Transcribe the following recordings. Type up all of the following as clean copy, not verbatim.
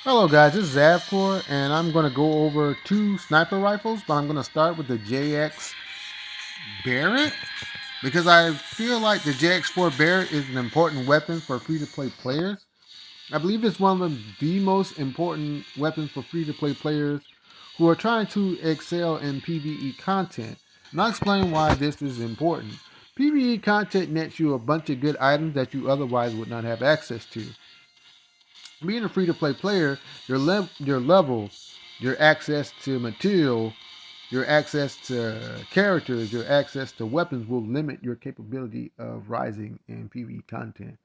Hello guys, this is Avcoor, and I'm going to go over two sniper rifles, but I'm going to start with the JX-Barrett because I feel like the JX-4 Barrett is an important weapon for free-to-play players. I believe it's one of the most important weapons for free-to-play players who are trying to excel in PvE content. And I'll explain why this is important. PvE content nets you a bunch of good items that you otherwise would not have access to. Being a free-to-play player, your level, your access to material, your access to characters, your access to weapons will limit your capability of rising in PvE content.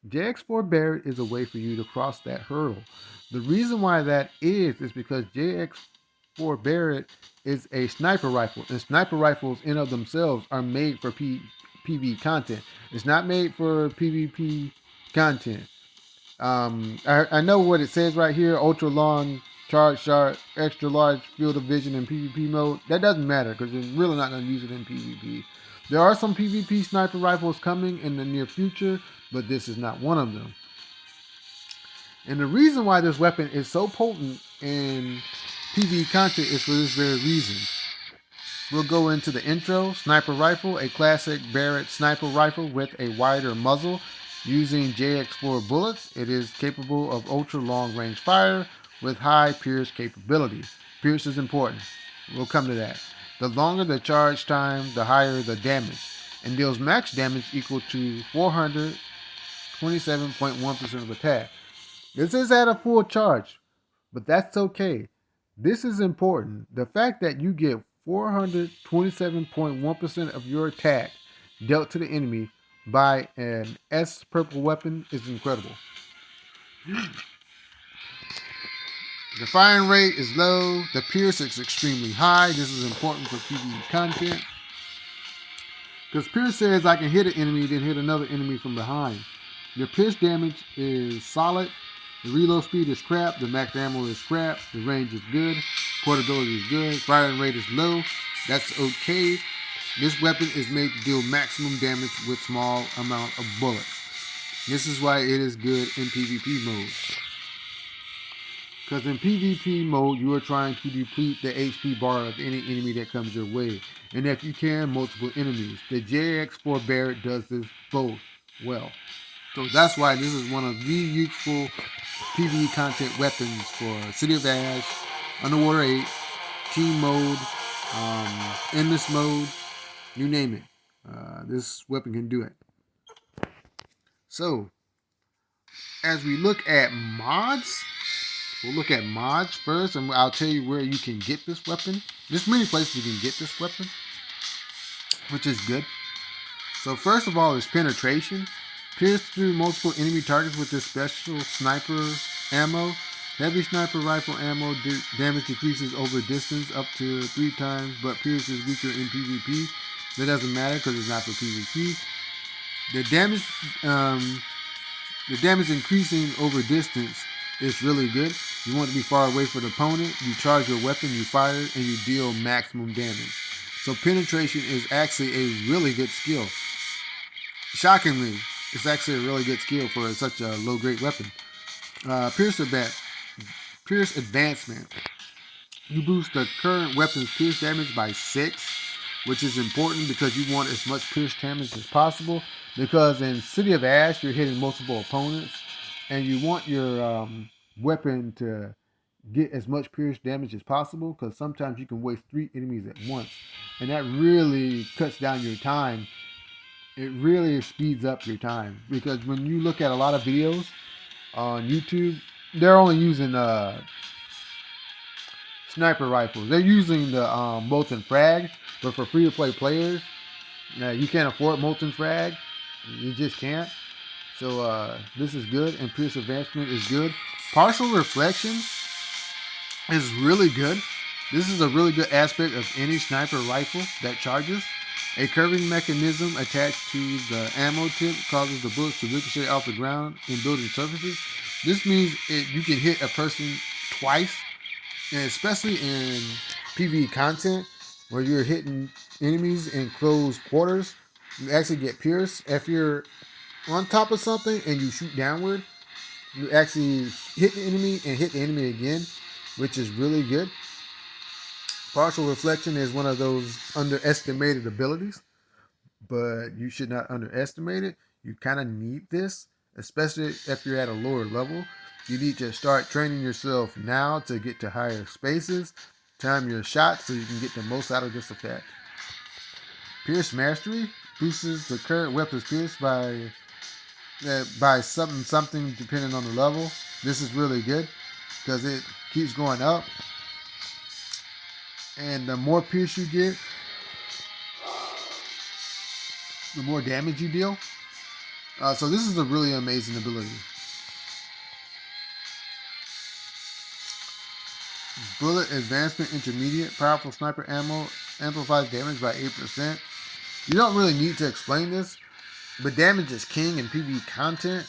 JX4 Barrett is a way for you to cross that hurdle. The reason why that is because JX4 Barrett is a sniper rifle, and sniper rifles in of themselves are made for PvE content. It's not made for PvP content. I know what it says right here: ultra long charge shot, extra large field of vision in PvP mode. That doesn't matter because you're really not going to use it in PvP. There are some PvP sniper rifles coming in the near future, but this is not one of them. And the reason why this weapon is so potent in PvE content is for this very reason. We'll go into the intro. Sniper rifle, a classic Barrett sniper rifle with a wider muzzle. Using JX4 bullets, it is capable of ultra long range fire with high pierce capability. Pierce is important. We'll come to that. The longer the charge time, the higher the damage, and deals max damage equal to 427.1% of attack. This is at a full charge, but that's okay. This is important. The fact that you get 427.1% of your attack dealt to the enemy by an S purple weapon is incredible. The firing rate is low, the pierce is extremely high. This is important for PvE content. Because Pierce says I can hit an enemy, then hit another enemy from behind. Your pierce damage is solid. The reload speed is crap. The max ammo is crap. The range is good. Portability is good. Firing rate is low. That's okay. This weapon is made to deal maximum damage with small amount of bullets. This is why it is good in PvP mode. Because in PvP mode, you are trying to deplete the HP bar of any enemy that comes your way. And if you can, multiple enemies. The JX4 Barrett does this both well. So that's why this is one of the useful PvE content weapons for City of Ash, Underwater 8, Team mode, Endless mode, you name it. This weapon can do it. So, as we look at mods, we'll look at mods first, and I'll tell you where you can get this weapon. There's many places you can get this weapon, which is good. So first of all is penetration. Pierce through multiple enemy targets with this special sniper ammo. Heavy sniper rifle ammo damage decreases over distance up to 3 times, but Pierce is weaker in PvP. That doesn't matter because it's not for PvP. The damage, the damage increasing over distance is really good. You want to be far away from the opponent. You charge your weapon, you fire, and you deal maximum damage. So penetration is actually a really good skill. Shockingly, it's actually a really good skill for such a low-grade weapon. Pierce advancement. You boost the current weapon's pierce damage by 6, which is important because you want as much pierce damage as possible. Because in City of Ash, you're hitting multiple opponents, and you want your weapon to get as much pierce damage as possible. Because sometimes you can waste 3 enemies at once, and that really cuts down your time. It really speeds up your time because when you look at a lot of videos on YouTube, they're only using sniper rifles. They're using the molten frag, but for free to play players, you can't afford molten frag. You just can't. So this is good, and pierce advancement is good. Partial reflection is really good. This is a really good aspect of any sniper rifle that charges. A curving mechanism attached to the ammo tip causes the bullets to ricochet off the ground in building surfaces. This means you can hit a person twice, and especially in PvE content where you're hitting enemies in close quarters, you actually get pierced. If you're on top of something and you shoot downward, You actually hit the enemy and hit the enemy again, which is really good. Partial reflection is one of those underestimated abilities, but you should not underestimate it. You kind of need this, especially if you're at a lower level. You need to start training yourself now to get to higher spaces. Time your shots so you can get the most out of this effect. Pierce Mastery boosts the current weapon's pierce by something depending on the level. This is really good because it keeps going up, and the more pierce you get, the more damage you deal. So this is a really amazing ability. Bullet Advancement Intermediate. Powerful sniper ammo amplifies damage by 8%. You don't really need to explain this, but damage is king in PvE content,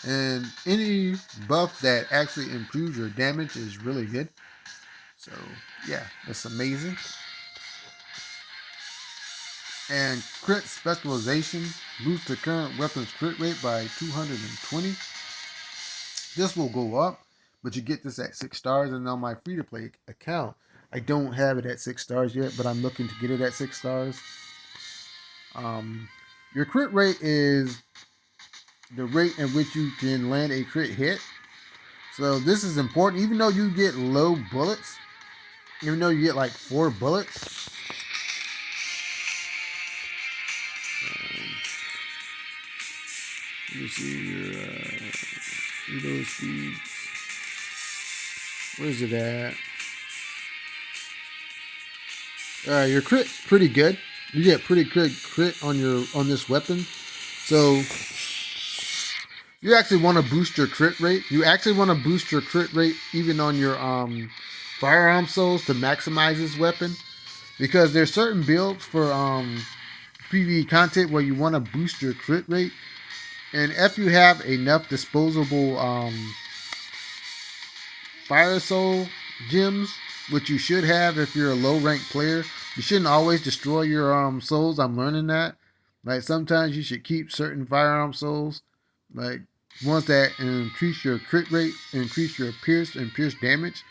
and any buff that actually improves your damage is really good. So yeah, it's amazing. And crit specialization boosts the current weapon's crit rate by 220. This will go up, but you get this at 6 stars, and on my free-to-play account, I don't have it at 6 stars yet, but I'm looking to get it at 6 stars. Your crit rate is the rate in which you can land a crit hit. So this is important, even though you get low bullets, even though you get like 4 bullets. Let me see your reload speed. Where's it at? Your crit's pretty good. You get pretty good crit on this weapon. So you actually want to boost your crit rate. You actually want to boost your crit rate even on your firearm souls to maximize this weapon, because there's certain builds for PvE content where you want to boost your crit rate, and if you have enough disposable fire soul gems, which you should have if you're a low ranked player, you shouldn't always destroy your souls. I'm learning that. Like sometimes you should keep certain firearm souls, like ones that increase your crit rate, increase your pierce and pierce damage,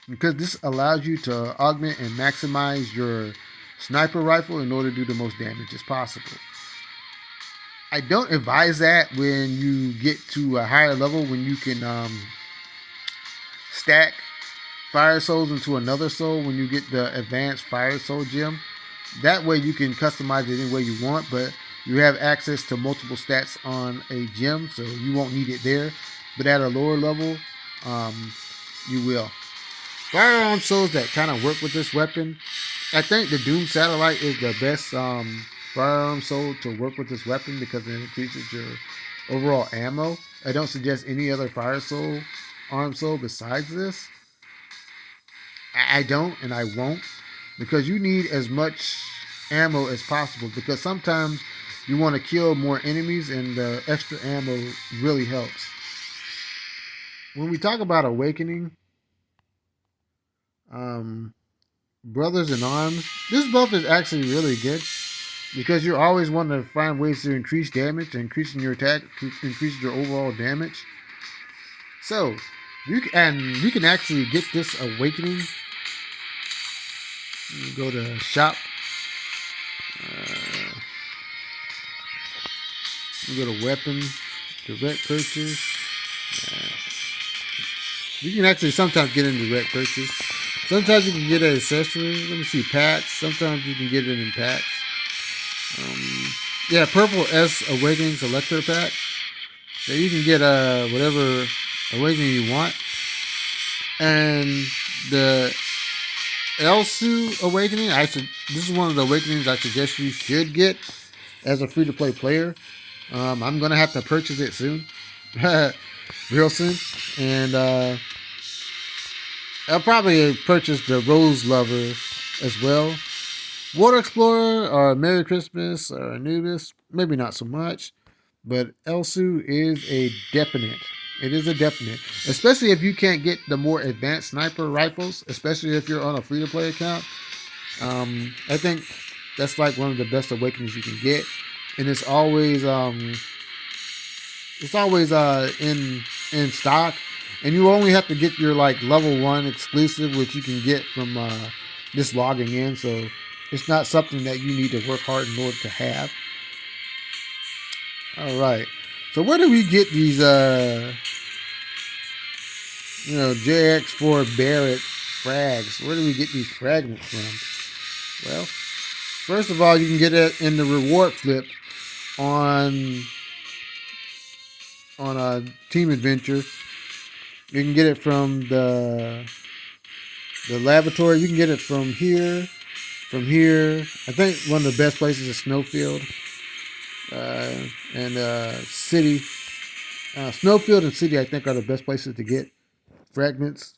because this allows you to augment and maximize your sniper rifle in order to do the most damage as possible. I don't advise that when you get to a higher level, when you can stack fire souls into another soul when you get the advanced fire soul gem. That way you can customize it any way you want, but you have access to multiple stats on a gem, so you won't need it there. But at a lower level, you will. Firearm souls that kind of work with this weapon. I think the Doom Satellite is the best firearm soul to work with this weapon because it increases your overall ammo. I don't suggest any other fire soul arm soul besides this. I don't, and I won't, because you need as much ammo as possible, because sometimes you want to kill more enemies and the extra ammo really helps. When we talk about awakening, Brothers in Arms, this buff is actually really good because you're always wanting to find ways to increase damage, increasing your attack, increasing your overall damage. So you can actually get this awakening. You go to shop. You go to weapon, direct purchase. You can actually sometimes get in direct purchase. Sometimes you can get an accessory. Let me see, packs. Sometimes you can get it in packs. Yeah, Purple S Awakening Selector Pack. So you can get whatever awakening you want. And the Elsu Awakening, this is one of the awakenings I suggest you should get as a free-to-play player. I'm going to have to purchase it soon. Real soon. And I'll probably purchase the Rose Lover as well. Water Explorer or Merry Christmas or Anubis, maybe not so much. But Elsu is a definite. It is a definite. Especially if you can't get the more advanced sniper rifles, especially if you're on a free-to-play account. I think that's like one of the best awakenings you can get. And it's always in in stock, and you only have to get your like level 1 exclusive, which you can get from just logging in. So it's not something that you need to work hard in order to have. All right. So where do we get these JX-Barrett frags? Where do we get these fragments from? Well, first of all, you can get it in the reward flip on a team adventure. You can get it from the laboratory. You can get it from here. From here, I think one of the best places is Snowfield and City. Snowfield and City, I think, are the best places to get fragments.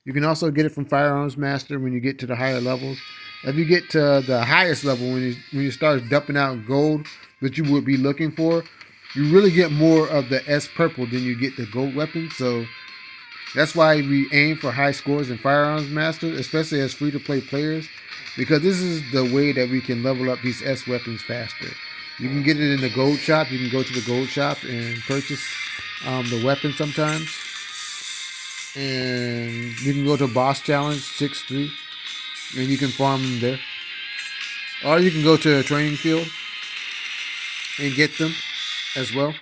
You can also get it from Firearms Master when you get to the higher levels. If you get to the highest level, when you start dumping out gold that you would be looking for, you really get more of the S purple than you get the gold weapons. So that's why we aim for high scores in Firearms Master, especially as free-to-play players, because this is the way that we can level up these S weapons faster. You can get it in the gold shop. You can go to the gold shop and purchase the weapon sometimes. And you can go to Boss Challenge 6-3, and you can farm them there. Or you can go to a training field and get them as well.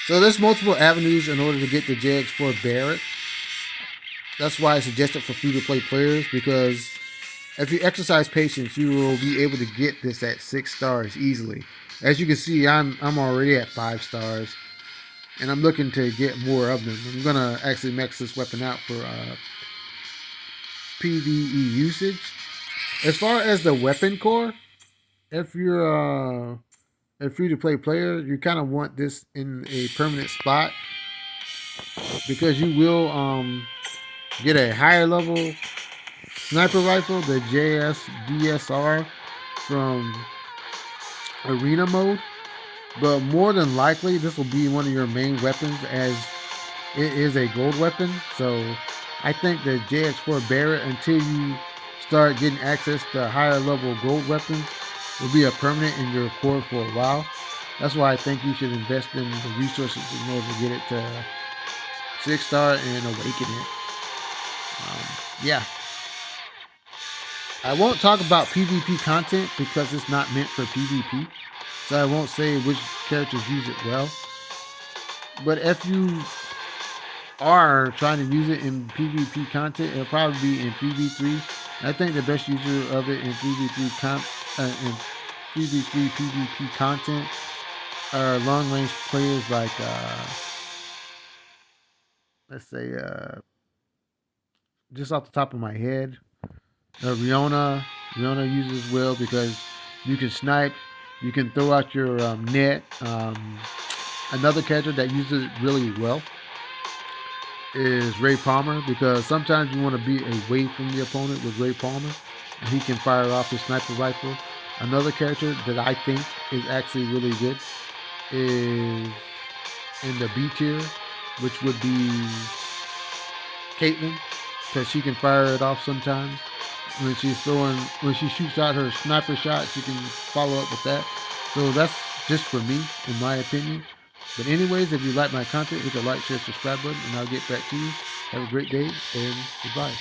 So there's multiple avenues in order to get the JX-Barrett. That's why I suggest it for free-to-play players, because if you exercise patience, you will be able to get this at 6 stars easily. As you can see, I'm already at 5 stars, and I'm looking to get more of them. I'm gonna actually max this weapon out for PvE usage. As far as the weapon core, if you're a free-to-play player, you kind of want this in a permanent spot, because you will get a higher level sniper rifle, the JS-DSR from arena mode, but more than likely this will be one of your main weapons, as it is a gold weapon. So I think the JX-Barrett, until you start getting access to higher level gold weapons, will be a permanent in your core for a while. That's why I think you should invest in the resources in order to get it to 6 star and awaken it. Yeah. I won't talk about PvP content because it's not meant for PvP, so I won't say which characters use it well. But if you are trying to use it in PvP content, it'll probably be in PV3. I think the best user of it in PV3 PvP content are long range players like let's say just off the top of my head, Riona uses well, because you can snipe, you can throw out your net. Another character that uses it really well is Ray Palmer, because sometimes you want to be away from the opponent with Ray Palmer, and he can fire off his sniper rifle. Another character that I think is actually really good is in the B tier, which would be Caitlyn, because she can fire it off sometimes. When she shoots out her sniper shot, she can follow up with that. So that's just for me, in my opinion. But anyways, if you like my content, hit the like, share, subscribe button, and I'll get back to you. Have a great day, and goodbye.